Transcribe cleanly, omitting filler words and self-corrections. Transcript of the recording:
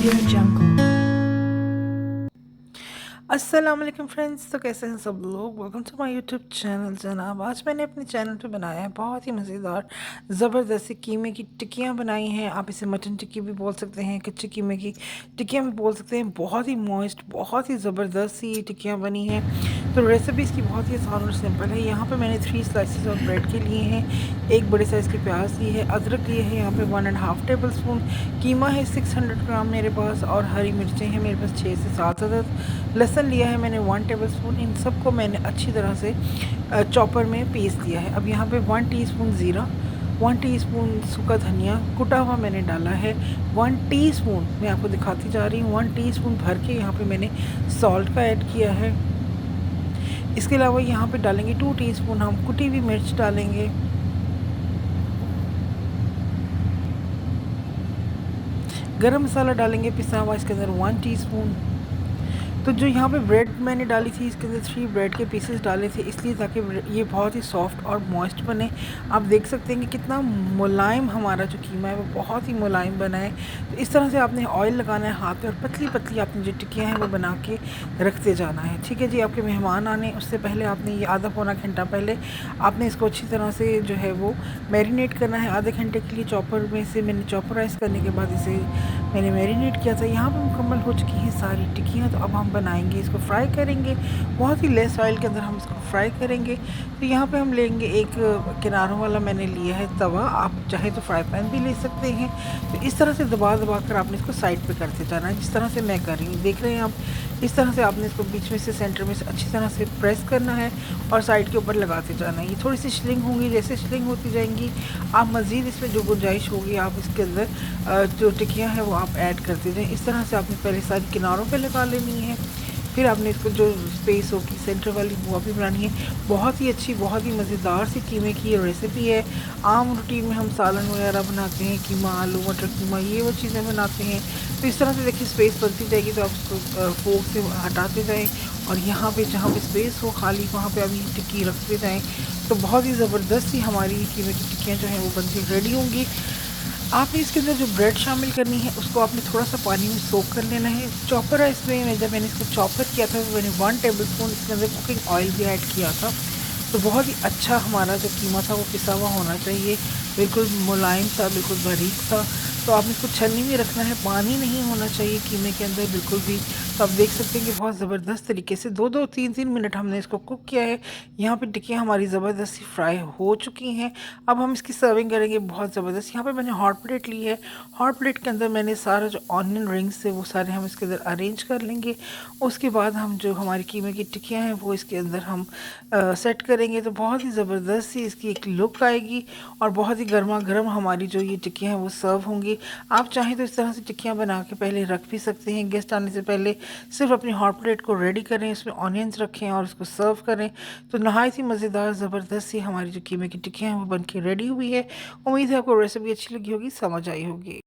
Audio Jungle. अस्सलाम वालेकुम friends. तो कैसे हैं सब लोग। Welcome to my YouTube channel. जनाब आज मैंने अपने चैनल पे बनाया है बहुत ही मज़ेदार ज़बरदस्त कीमे की टिक्कियाँ बनाई हैं। आप इसे मटन टिक्की भी बोल सकते हैं, कच्चे कीमे की टिक्कियाँ भी बोल सकते हैं। बहुत ही मॉइस्ट, बहुत ही ज़बरदस्त सी टिक्कियाँ बनी हैं। तो रेसिपी इसकी बहुत ही आसान और सिंपल है। यहाँ पर मैंने 3 स्लाइसिस ऑफ ब्रेड के लिए हैं, एक बड़े साइज़ की प्याज ली है, अदरक लिए है यहाँ पे 1.5 टेबल स्पून, कीमा है 600 ग्राम मेरे पास, और हरी मिर्चें हैं मेरे पास 6 से 7 अदद, लहसुन लिया है मैंने 1 टेबल स्पून। इन सबको मैंने अच्छी तरह से चॉपर में पीस लिया है। अब यहाँ पे 1 टीस्पून ज़ीरा, 1 टीस्पून सूखा धनिया कुटा हुआ मैंने डाला है, 1 टीस्पून मैं आपको दिखाती जा रही हूँ, 1 टीस्पून भर के यहाँ पे मैंने सॉल्ट का ऐड किया है। इसके अलावा यहाँ पे डालेंगे 2 टीस्पून हम कुटी हुई मिर्च डालेंगे, गरम मसाला डालेंगे पिसा हुआ इसके अंदर 1 टीस्पून। तो जो यहाँ पे ब्रेड मैंने डाली थी इसके अंदर 3 ब्रेड के पीसेस डाले थे, इसलिए ताकि ये बहुत ही सॉफ्ट और मॉइस्ट बने। आप देख सकते हैं कि कितना मुलायम हमारा जो कीमा है वो बहुत ही मुलायम बना है। तो इस तरह से आपने ऑयल लगाना है हाथ पे और पतली पतली आपने जो टिक्कियाँ हैं वो बना के रखते जाना है। ठीक है जी। आपके मेहमान आने उससे पहले आपने ये आधा पौना घंटा पहले आपने इसको अच्छी तरह से जो है वो मैरिनेट करना है। आधे घंटे के लिए चॉपर में से मैंने चॉपराइज़ करने के बाद इसे मैंने मैरिनेट किया था। यहाँ पे मुकम्मल हो चुकी हैं सारी टिक्कियाँ। तो अब हम बनाएंगे, इसको फ्राई करेंगे, बहुत ही लेस ऑयल के अंदर हम इसको फ्राई करेंगे। तो यहाँ पे हम लेंगे एक किनारों वाला मैंने लिया है तवा, आप चाहे तो फ्राई पैन भी ले सकते हैं। तो इस तरह से दबा दबा कर आपने इसको साइड पे करते जाना है, जिस तरह से मैं कर रही हूँ। देख रहे हैं आप, इस तरह से आपने इसको बीच में से सेंटर में से अच्छी तरह से प्रेस करना है और साइड के ऊपर लगाते जाना है। ये थोड़ी सी श्रिंक होंगी, जैसे श्रिंक होती जाएंगी आप मज़ीद इसमें जो गुंजाइश होगी आप इसके अंदर जो टिक्कियाँ हैं वो आप ऐड करते जाएं। इस तरह से आपने पहले सारी किनारों पे लगा लेनी है, फिर आपने इसको जो स्पेस होगी सेंटर वाली वो भी बनानी है। बहुत ही अच्छी, बहुत ही मज़ेदार सी कीमे की ये रेसिपी है। आम रूटीन में हम सालन वगैरह बनाते हैं, कीमा, आलू मटर कीमा, ये वो चीज़ें बनाते हैं। तो इस तरह से देखिए स्पेस बनती जाएगी तो आप उसको फोक से हटाते जाएँ और यहाँ पे जहाँ पे स्पेस हो खाली वहाँ पे आप ये टिक्की रखते जाएँ। तो बहुत ही ज़बरदस्त सी हमारी कीमे की टिक्कियाँ जो हैं वो बनती रेडी होंगी। आपने इसके अंदर जो ब्रेड शामिल करनी है उसको आपने थोड़ा सा पानी में सोक कर लेना है। चॉपर है इसमें, जब मैंने इसको चॉपर किया था तो मैंने 1 टेबल स्पून इसके अंदर कुकिंग ऑयल भी ऐड किया था। तो बहुत ही अच्छा हमारा जो कीमा था वो पिसा हुआ होना चाहिए, बिल्कुल मुलायम सा, बिल्कुल बारीक सा। तो आपने इसको छन्नी में रखना है, पानी नहीं होना चाहिए कीमे के अंदर बिल्कुल भी। तो आप देख सकते हैं कि बहुत ज़बरदस्त तरीके से 2-2 3-3 मिनट हमने इसको कुक किया है। यहाँ पे टिक्कियाँ हमारी ज़बरदस्त सी फ्राई हो चुकी हैं। अब हम इसकी सर्विंग करेंगे बहुत ज़बरदस्त। यहाँ पे मैंने हॉट प्लेट ली है, हॉट प्लेट के अंदर मैंने सारा जो ऑनियन रिंग्स थे वो सारे हम इसके अंदर अरेंज कर लेंगे। उसके बाद हम जो हमारी कीमे की टिक्कियाँ हैं वो इसके अंदर हम सेट करेंगे। तो बहुत ही ज़बरदस्त सी इसकी एक लुक आएगी और बहुत ही गर्मा गर्म हमारी जो ये टिक्कियाँ हैं वो सर्व होंगी। आप चाहें तो इस तरह से टिक्कियाँ बना के पहले रख भी सकते हैं। गेस्ट आने से पहले सिर्फ अपनी हॉट प्लेट को रेडी करें, उसमें ऑनियंस रखें और उसको सर्व करें। तो नहायत ही मज़ेदार ज़बरदस्त सी हमारी जो कीमे की टिक्कियाँ हैं वो बन के रेडी हुई है। उम्मीद है आपको रेसिपी अच्छी लगी होगी, समझ आई होगी।